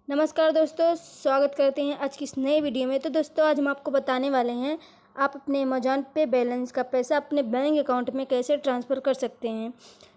नमस्कार दोस्तों, स्वागत करते हैं आज की इस नए वीडियो में। तो दोस्तों, आज हम आपको बताने वाले हैं आप अपने अमेज़ॉन पे बैलेंस का पैसा अपने बैंक अकाउंट में कैसे ट्रांसफ़र कर सकते हैं।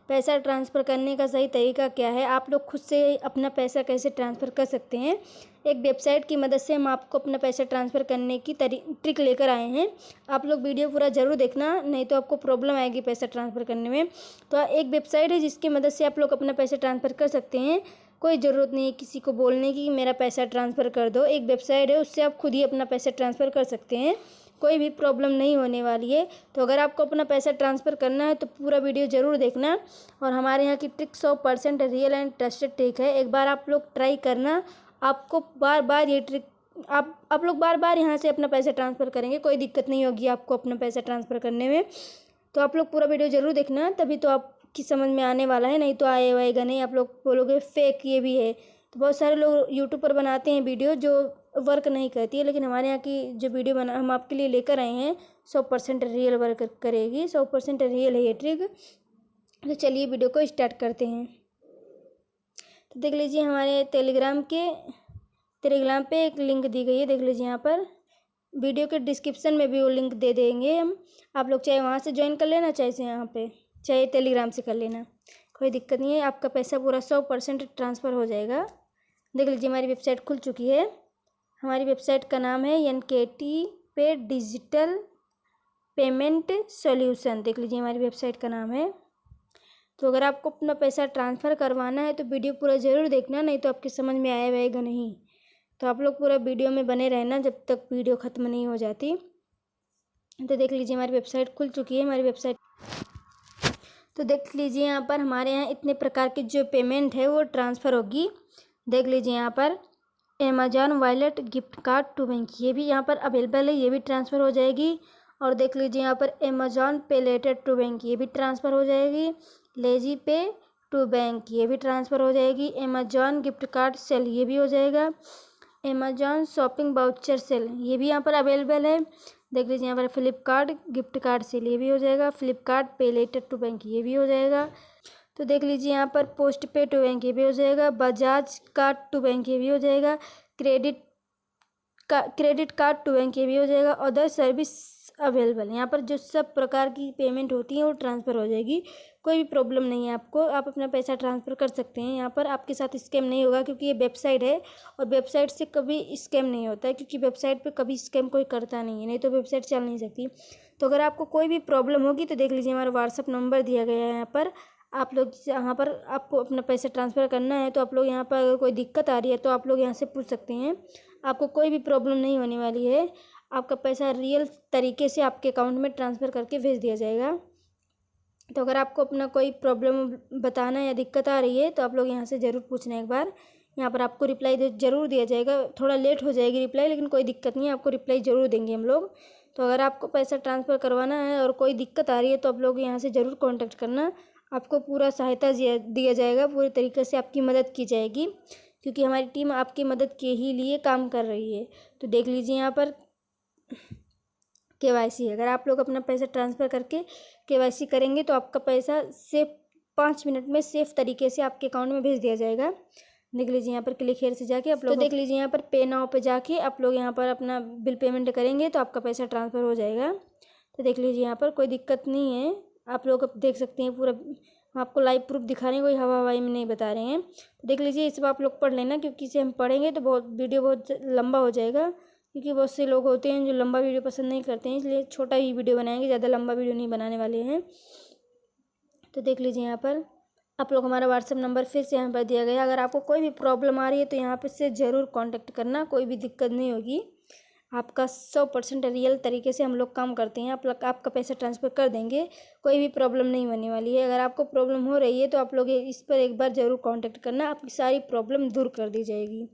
पैसा ट्रांसफ़र करने का सही तरीका क्या है, आप लोग खुद से अपना पैसा कैसे ट्रांसफ़र कर सकते हैं। एक वेबसाइट की मदद से हम आपको अपना पैसा ट्रांसफ़र करने की ट्रिक लेकर आए हैं। आप लोग वीडियो पूरा ज़रूर देखना, नहीं तो आपको प्रॉब्लम आएगी पैसा ट्रांसफ़र करने में। तो एक वेबसाइट है जिसकी मदद से आप लोग अपना पैसा ट्रांसफ़र कर सकते हैं। कोई ज़रूरत नहीं है किसी को बोलने की मेरा पैसा ट्रांसफ़र कर दो। एक वेबसाइट है, उससे आप खुद ही अपना पैसा ट्रांसफ़र कर सकते हैं। कोई भी प्रॉब्लम नहीं होने वाली है। तो अगर आपको अपना पैसा ट्रांसफ़र करना है तो पूरा वीडियो ज़रूर देखना। और हमारे यहाँ की trick 100% real and trusted trick है। एक बार आप लोग ट्राई करना, आपको बार बार ये ट्रिक आप लोग बार बार यहाँ से अपना पैसा ट्रांसफ़र करेंगे, कोई दिक्कत नहीं होगी आपको अपना पैसा ट्रांसफ़र करने में। तो आप लोग पूरा वीडियो ज़रूर देखना, तभी तो आपकी समझ में आने वाला है, नहीं तो आएगा नहीं। आप लोग बोलोगे फेक ये भी है। तो बहुत सारे लोग यूट्यूब पर बनाते हैं वीडियो जो वर्क नहीं करती है, लेकिन हमारे यहाँ की जो वीडियो हम आपके लिए लेकर आए हैं 100% रियल वर्क करेगी। 100% रियल है ये ट्रिक। तो चलिए वीडियो को स्टार्ट करते हैं। तो देख लीजिए, हमारे टेलीग्राम पे एक लिंक दी गई है, देख लीजिए यहाँ पर। वीडियो के डिस्क्रिप्शन में भी वो लिंक दे देंगे हम। आप लोग चाहे वहाँ से ज्वाइन कर लेना, चाहे टेलीग्राम से कर लेना, कोई दिक्कत नहीं है। आपका पैसा पूरा 100% ट्रांसफ़र हो जाएगा। देख लीजिए, हमारी वेबसाइट खुल चुकी है। हमारी वेबसाइट का नाम है NKT पे डिजिटल पेमेंट सॉल्यूशन। देख लीजिए, हमारी वेबसाइट का नाम है। तो अगर आपको अपना पैसा ट्रांसफ़र करवाना है तो वीडियो पूरा ज़रूर देखना, नहीं तो आपकी समझ में आएगा नहीं। तो आप लोग पूरा वीडियो में बने रहना जब तक वीडियो ख़त्म नहीं हो जाती। तो देख लीजिए, हमारी वेबसाइट खुल चुकी है। हमारी वेबसाइट तो देख लीजिए, यहाँ पर हमारे यहाँ इतने प्रकार की जो पेमेंट है वो ट्रांसफ़र होगी। देख लीजिए यहाँ पर Amazon wallet gift card to bank, ये भी यहाँ पर अवेलेबल है, ये भी ट्रांसफ़र हो जाएगी। और देख लीजिए यहाँ पर अमेज़ॉन पे लेटर टू बैंक, ये भी ट्रांसफ़र हो जाएगी। लेजी पे टू बैंक, ये भी ट्रांसफ़र हो जाएगी। अमेज़ॉन गिफ्ट कार्ड सेल, ये भी हो जाएगा। अमेज़ॉन शॉपिंग वाउचर सेल, ये भी यहाँ पर अवेलेबल है। देख लीजिए यहाँ पर फ्लिपकार्ट गिफ्ट कार्ड सेल, ये भी हो जाएगा। फ्लिपकार्ट पे लेटर टू बैंक, ये भी हो जाएगा। तो देख लीजिए यहाँ पर पोस्ट पे टू बैंक, ये भी हो जाएगा। बजाज कार्ड टू बैंक, ये भी हो जाएगा। क्रेडिट कार्ड टू बैंक, ये भी हो जाएगा। अदर सर्विस अवेलेबल, यहाँ पर जो सब प्रकार की पेमेंट होती है वो ट्रांसफ़र हो जाएगी। कोई भी प्रॉब्लम नहीं है आपको, आप अपना पैसा ट्रांसफ़र कर सकते हैं। यहाँ पर आपके साथ स्कैम नहीं होगा, क्योंकि ये वेबसाइट है और वेबसाइट से कभी स्कैम नहीं होता है, क्योंकि वेबसाइट पे कभी स्कैम कोई करता नहीं है, नहीं तो वेबसाइट चल नहीं सकती। तो अगर आपको कोई भी प्रॉब्लम होगी तो देख लीजिए, हमारा व्हाट्सअप नंबर दिया गया है यहाँ पर। आप लोग यहाँ पर आपको अपना पैसा ट्रांसफ़र करना है तो आप लोग यहाँ पर अगर कोई दिक्कत आ रही है तो आप लोग यहाँ से पूछ सकते हैं। आपको कोई भी प्रॉब्लम नहीं होने वाली है। आपका पैसा रियल तरीके से आपके अकाउंट में ट्रांसफ़र करके भेज दिया जाएगा। तो अगर आपको अपना कोई प्रॉब्लम बताना या दिक्कत आ रही है तो आप लोग यहाँ से ज़रूर पूछना एक बार। यहाँ पर आपको रिप्लाई ज़रूर दिया जाएगा। थोड़ा लेट हो जाएगी रिप्लाई, लेकिन कोई दिक्कत नहीं है, आपको रिप्लाई ज़रूर देंगे हम लोग। तो अगर आपको पैसा ट्रांसफ़र करवाना है और कोई दिक्कत आ रही है तो आप लोग यहाँ से ज़रूर कॉन्टैक्ट करना। आपको पूरा सहायता दिया जाएगा, पूरी तरीके से आपकी मदद की जाएगी, क्योंकि हमारी टीम आपकी मदद के ही लिए काम कर रही है। तो देख लीजिए यहाँ पर KYC, अगर आप लोग अपना पैसा ट्रांसफ़र करके KYC करेंगे तो आपका पैसा सिर्फ 5 मिनट में सेफ़ तरीके से आपके अकाउंट में भेज दिया जाएगा। देख लीजिए यहाँ पर क्लिक हेयर से जाके आप लोग तो देख लीजिए यहाँ पर पे नाउ पे जाके आप लोग यहाँ पर अपना बिल पेमेंट करेंगे तो आपका पैसा ट्रांसफ़र हो जाएगा। तो देख लीजिए यहाँ पर कोई दिक्कत नहीं है, आप लोग अब देख सकते हैं पूरा। हम आपको लाइव प्रूफ दिखा रहे हैं, कोई हवाई में नहीं बता रहे हैं। तो देख लीजिए, इस पर आप लोग पढ़ लेना, क्योंकि इसे हम पढ़ेंगे तो वीडियो बहुत लंबा हो जाएगा, क्योंकि बहुत से लोग होते हैं जो लंबा वीडियो पसंद नहीं करते हैं, इसलिए छोटा ही वीडियो बनाएंगे, ज़्यादा लंबा वीडियो नहीं बनाने वाले हैं। तो देख लीजिए यहाँ पर आप लोग हमारा व्हाट्सअप नंबर फिर से यहाँ पर दिया गया है। अगर आपको कोई भी प्रॉब्लम आ रही है तो यहाँ पर से ज़रूर कांटेक्ट करना, कोई भी दिक्कत नहीं होगी। आपका 100% रियल तरीके से हम लोग काम करते हैं। आपका पैसा ट्रांसफ़र कर देंगे, कोई भी प्रॉब्लम नहीं होने वाली है। अगर आपको प्रॉब्लम हो रही है तो आप लोग इस पर एक बार ज़रूर कांटेक्ट करना, आपकी सारी प्रॉब्लम दूर कर दी जाएगी।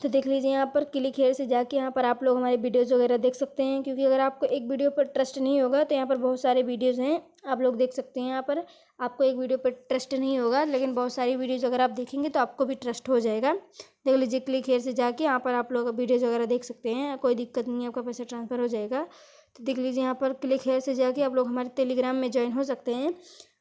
तो देख लीजिए यहाँ पर क्लिक हेयर से जाके यहाँ पर आप लोग हमारे वीडियोज़ वगैरह देख सकते हैं, क्योंकि अगर आपको एक वीडियो पर ट्रस्ट नहीं होगा तो यहाँ पर बहुत सारे वीडियोज़ हैं, आप लोग देख सकते हैं। यहाँ पर आपको एक वीडियो पर ट्रस्ट नहीं होगा, लेकिन बहुत सारी वीडियोज़ अगर आप देखेंगे तो आपको भी ट्रस्ट हो जाएगा। देख लीजिए, क्लिक हेयर से जाके यहाँ पर आप लोग वीडियोज़ वगैरह देख सकते हैं, कोई दिक्कत नहीं है, आपका पैसा ट्रांसफ़र हो जाएगा। तो देख लीजिए, यहाँ पर क्लिक हेयर से जाके आप लोग हमारे टेलीग्राम में ज्वाइन हो सकते हैं।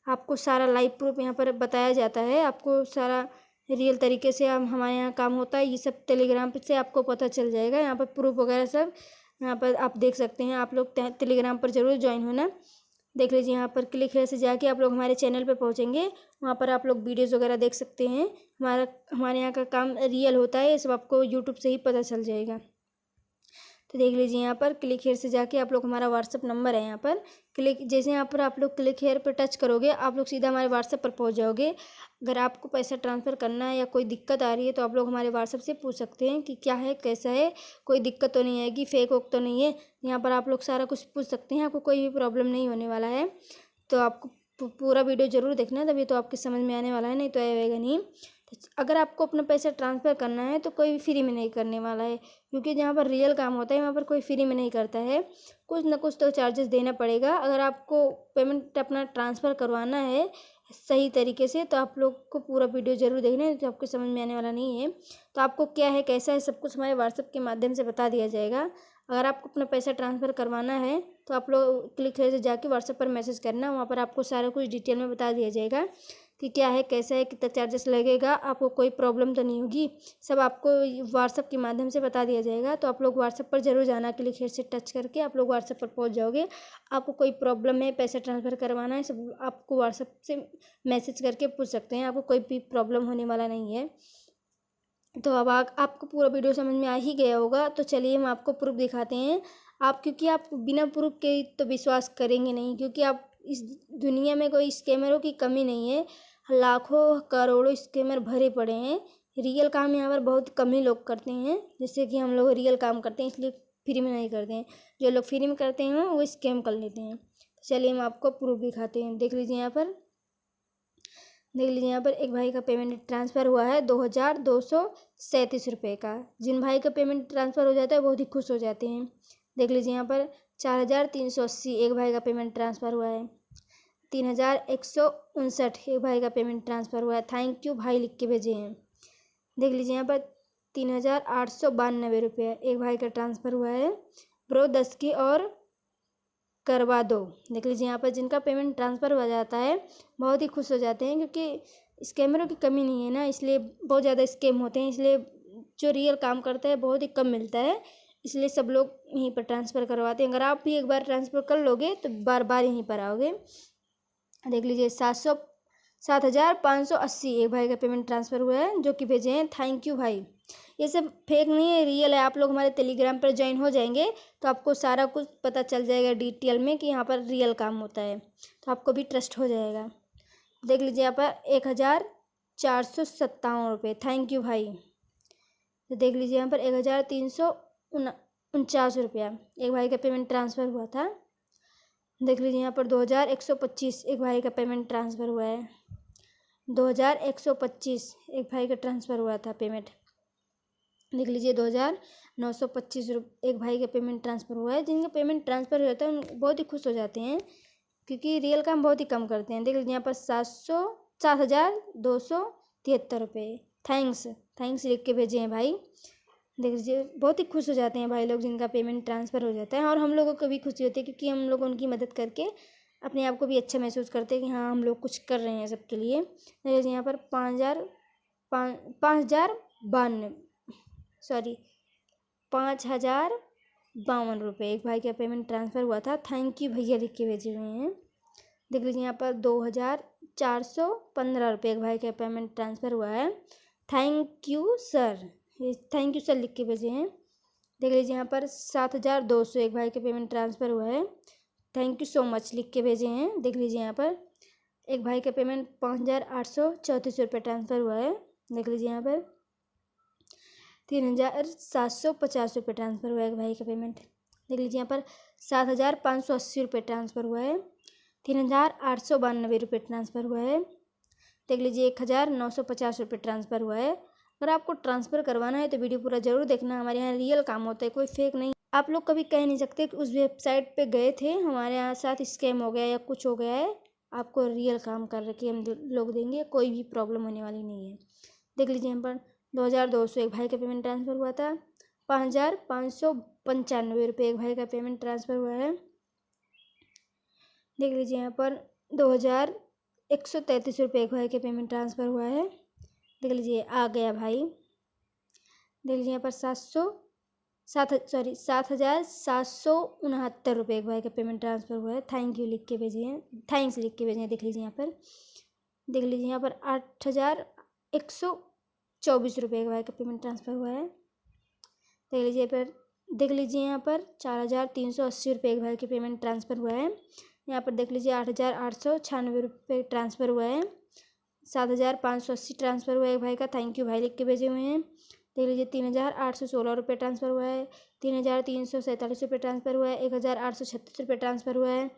आपको सारा लाइव प्रूफ यहाँ पर बताया जाता है, आपको सारा रियल तरीके से हम हमारे यहाँ काम होता है, ये सब टेलीग्राम पे से आपको पता चल जाएगा। यहाँ पर प्रूफ वगैरह सब यहाँ पर आप देख सकते हैं। आप लोग टेलीग्राम पर ज़रूर ज्वाइन होना। देख लीजिए यहाँ पर क्लिक है से जाके आप लोग हमारे चैनल पे पहुँचेंगे, वहाँ पर आप लोग वीडियोज़ वगैरह देख सकते हैं। हमारे यहाँ का काम रियल होता है, ये सब आपको यूट्यूब से ही पता चल जाएगा। तो देख लीजिए यहाँ पर क्लिक हेयर से जाके आप लोग हमारा व्हाट्सअप नंबर है, यहाँ पर क्लिक जैसे यहाँ पर आप लोग क्लिक हेयर पर टच करोगे आप लोग सीधा हमारे व्हाट्सअप पर पहुँच जाओगे। अगर आपको पैसा ट्रांसफ़र करना है या कोई दिक्कत आ रही है तो आप लोग हमारे व्हाट्सअप से पूछ सकते हैं कि क्या है कैसा है, कोई दिक्कत तो नहीं आएगी, फेक वोक तो नहीं है। यहाँ पर आप लोग सारा कुछ पूछ सकते हैं, आपको कोई भी प्रॉब्लम नहीं होने वाला है। तो आपको पूरा वीडियो ज़रूर देखना है, तभी तो आपके समझ में आने वाला है, नहीं तो आएगा नहीं। अगर आपको अपना पैसा ट्रांसफ़र करना है तो कोई भी फ्री में नहीं करने वाला है, क्योंकि जहाँ पर रियल काम होता है वहाँ पर कोई फ्री में नहीं करता है, कुछ ना कुछ तो चार्जेस देना पड़ेगा। अगर आपको पेमेंट अपना ट्रांसफ़र करवाना है सही तरीके से तो आप लोग को पूरा वीडियो ज़रूर देखना है, तो आपको समझ में आने वाला नहीं है। तो आपको क्या है कैसा है सब कुछ हमारे व्हाट्सएप के माध्यम से बता दिया जाएगा। अगर आपको अपना पैसा ट्रांसफ़र करवाना है तो आप लोग क्लिक से जाके व्हाट्सएप पर मैसेज करना, वहाँ पर आपको सारा कुछ डिटेल में बता दिया जाएगा कि क्या है कैसा है, कितना चार्जेस लगेगा, आपको कोई प्रॉब्लम तो नहीं होगी, सब आपको व्हाट्सएप के माध्यम से बता दिया जाएगा। तो आप लोग व्हाट्सएप पर ज़रूर जाना, क्लिक हेयर से टच करके आप लोग व्हाट्सएप पर पहुंच जाओगे। आपको कोई प्रॉब्लम है, पैसा ट्रांसफ़र करवाना है, सब आपको व्हाट्सएप से मैसेज करके पूछ सकते हैं, आपको कोई भी प्रॉब्लम होने वाला नहीं है। तो अब आपको पूरा वीडियो समझ में आ ही गया होगा। तो चलिए हम आपको प्रूफ दिखाते हैं। क्योंकि आप बिना प्रूफ के तो विश्वास करेंगे नहीं, क्योंकि आप इस दुनिया में कोई स्कैमरों की कमी नहीं है, लाखों करोड़ों स्कैमर भरे पड़े हैं। रियल काम यहाँ पर बहुत कम ही लोग करते हैं, जैसे कि हम लोग रियल काम करते हैं इसलिए फ्री में नहीं करते हैं। जो लोग फ्री में करते हैं वो स्कैम कर लेते हैं। तो चलिए हम आपको प्रूफ दिखाते हैं। देख लीजिए यहाँ पर एक भाई का पेमेंट ट्रांसफ़र हुआ है 2237 रुपये का। जिन भाई का पेमेंट ट्रांसफ़र हो जाता है बहुत ही खुश हो जाते हैं। देख लीजिए यहाँ पर 4380 एक भाई का पेमेंट ट्रांसफ़र हुआ है। 3159 एक भाई का पेमेंट ट्रांसफ़र हुआ है, थैंक यू भाई लिख के भेजे हैं। देख लीजिए यहाँ पर 3892 रुपये एक भाई का ट्रांसफ़र हुआ है, ब्रो 10 की और करवा दो। देख लीजिए यहाँ पर जिनका पेमेंट ट्रांसफ़र हो जाता है बहुत ही खुश हो जाते हैं, क्योंकि स्कैमरों की कमी नहीं है ना, इसलिए बहुत ज़्यादा स्कैम होते हैं, इसलिए जो रियल काम करता है बहुत ही कम मिलता है, इसलिए सब लोग यहीं पर ट्रांसफ़र करवाते हैं। अगर आप भी एक बार ट्रांसफ़र कर लोगे तो बार बार यहीं पर आओगे। देख लीजिए 7580 एक भाई का पेमेंट ट्रांसफ़र हुआ है, जो कि भेजे हैं, थैंक यू भाई। ये सब फेक नहीं है, रियल है। आप लोग हमारे टेलीग्राम पर ज्वाइन हो जाएंगे तो आपको सारा कुछ पता चल जाएगा डिटेल में कि यहाँ पर रियल काम होता है, तो आपको भी ट्रस्ट हो जाएगा। देख लीजिए यहाँ पर 1457 रुपये, थैंक यू भाई। तो देख लीजिए यहाँ पर 1349 रुपया एक भाई का पेमेंट ट्रांसफ़र हुआ था। देख लीजिए यहाँ पर 2125 एक भाई का पेमेंट ट्रांसफ़र हुआ है। 2125 एक भाई का ट्रांसफ़र हुआ था पेमेंट। देख लीजिए 2925 एक भाई का पेमेंट ट्रांसफ़र हुआ है। जिनका पेमेंट ट्रांसफ़र हो जाता है उन बहुत ही खुश हो जाते हैं, क्योंकि रियल काम बहुत ही कम करते हैं। देख लीजिए यहाँ पर 7273 रुपये, थैंक्स लिख के भेजे हैं भाई। देख लीजिए बहुत ही खुश हो जाते हैं भाई लोग जिनका पेमेंट ट्रांसफ़र हो जाता है, और हम लोगों को भी खुशी होती है, क्योंकि हम लोग उनकी मदद करके अपने आप को भी अच्छा महसूस करते हैं कि हाँ हम लोग कुछ कर रहे हैं सबके लिए। जैसे यहाँ पर 5052 रुपये एक भाई का पेमेंट ट्रांसफ़र हुआ था, थैंक यू भैया लिख के भेजे हुए हैं। देख लीजिए यहाँ पर 2415 रुपये एक भाई का पेमेंट ट्रांसफ़र हुआ है, थैंक यू सर लिख के भेजे हैं। देख लीजिए यहाँ पर 7200 एक भाई का पेमेंट ट्रांसफ़र हुआ है, थैंक यू सो मच लिख के भेजे हैं। देख लीजिए यहाँ पर एक भाई का पेमेंट 5834 रुपये ट्रांसफ़र हुआ है। देख लीजिए यहाँ पर 3750 रुपये ट्रांसफ़र हुआ है एक भाई का पेमेंट। देख लीजिए यहाँ पर 7580 रुपये ट्रांसफ़र हुआ है। 3892 रुपये ट्रांसफ़र हुआ है। देख लीजिए 1950 रुपये ट्रांसफ़र हुआ है। अगर आपको ट्रांसफ़र करवाना है तो वीडियो पूरा ज़रूर देखना, हमारे यहाँ रियल काम होता है, कोई फेक नहीं। आप लोग कभी कह नहीं सकते कि उस वेबसाइट पे गए थे हमारे यहाँ साथ स्कैम हो गया या कुछ हो गया है। आपको रियल काम कर रखे हम लोग देंगे, कोई भी प्रॉब्लम होने वाली नहीं है। देख लीजिए यहाँ पर 2200 एक भाई का पेमेंट ट्रांसफ़र हुआ था। 5595 रुपये एक भाई का पेमेंट ट्रांसफ़र हुआ है। देख लीजिए यहाँ पर 2133 रुपये एक भाई का पेमेंट ट्रांसफ़र हुआ है। देख लीजिए आ गया भाई। देख लीजिए यहाँ पर 7,769 रुपये एक भाई का पेमेंट ट्रांसफ़र हुआ है। थैंक यू लिख के भेजिए हैं, थैंक्स लिख के भेजिए हैं। देख लीजिए यहाँ पर, देख लीजिए यहाँ पर 8,124 रुपये एक भाई का पेमेंट ट्रांसफ़र हुआ है। देख लीजिए पर, देख लीजिए यहाँ पर 4,380 रुपये एक भाई के पेमेंट ट्रांसफ़र हुआ है। यहाँ पर देख लीजिए 8,896 रुपये ट्रांसफ़र हुआ है। 7,580 ट्रांसफ़र हुआ है एक भाई का, थैंक यू भाई लिख के भेजे हुए हैं। देख लीजिए 3,816 रुपये ट्रांसफ़र हुआ है। 3,347 रुपये ट्रांसफ़र हुआ है। 1,836 रुपये ट्रांसफ़र हुआ है।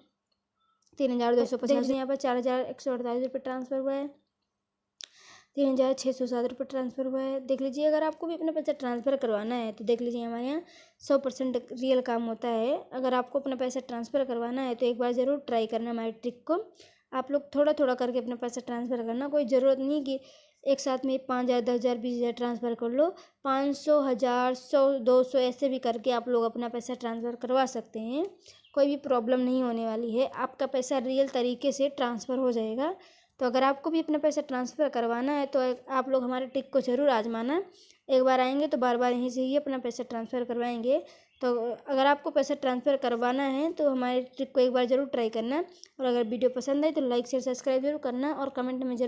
3,250 यहाँ पर 4,148 रुपये ट्रांसफ़र हुआ है। 3,607 रुपये ट्रांसफ़र हुआ है। देख लीजिए अगर आपको भी अपना पैसा ट्रांसफ़र करवाना है तो देख लीजिए हमारे यहाँ 100% रियल काम होता है। अगर आपको अपना पैसा ट्रांसफ़र करवाना है तो एक बार ज़रूर ट्राई करना हमारी ट्रिक को। आप लोग थोड़ा थोड़ा करके अपना पैसा ट्रांसफ़र करना, कोई ज़रूरत नहीं कि एक साथ में 5,000 10,000 20,000 ट्रांसफ़र कर लो। 500 1,000 100 200 ऐसे भी करके आप लोग अपना पैसा ट्रांसफ़र करवा सकते हैं। कोई भी प्रॉब्लम नहीं होने वाली है, आपका पैसा रियल तरीके से ट्रांसफ़र हो जाएगा। तो अगर आपको भी अपना पैसा ट्रांसफ़र करवाना है तो आप लोग हमारे ट्रिक को ज़रूर आजमाना। एक बार आएंगे तो बार बार यहीं से ही अपना पैसा ट्रांसफ़र करवाएंगे। तो अगर आपको पैसा ट्रांसफ़र करवाना है तो हमारे ट्रिक को एक बार ज़रूर ट्राई करना। और अगर वीडियो पसंद आए तो लाइक शेयर सब्सक्राइब जरूर करना और कमेंट में ज़रूर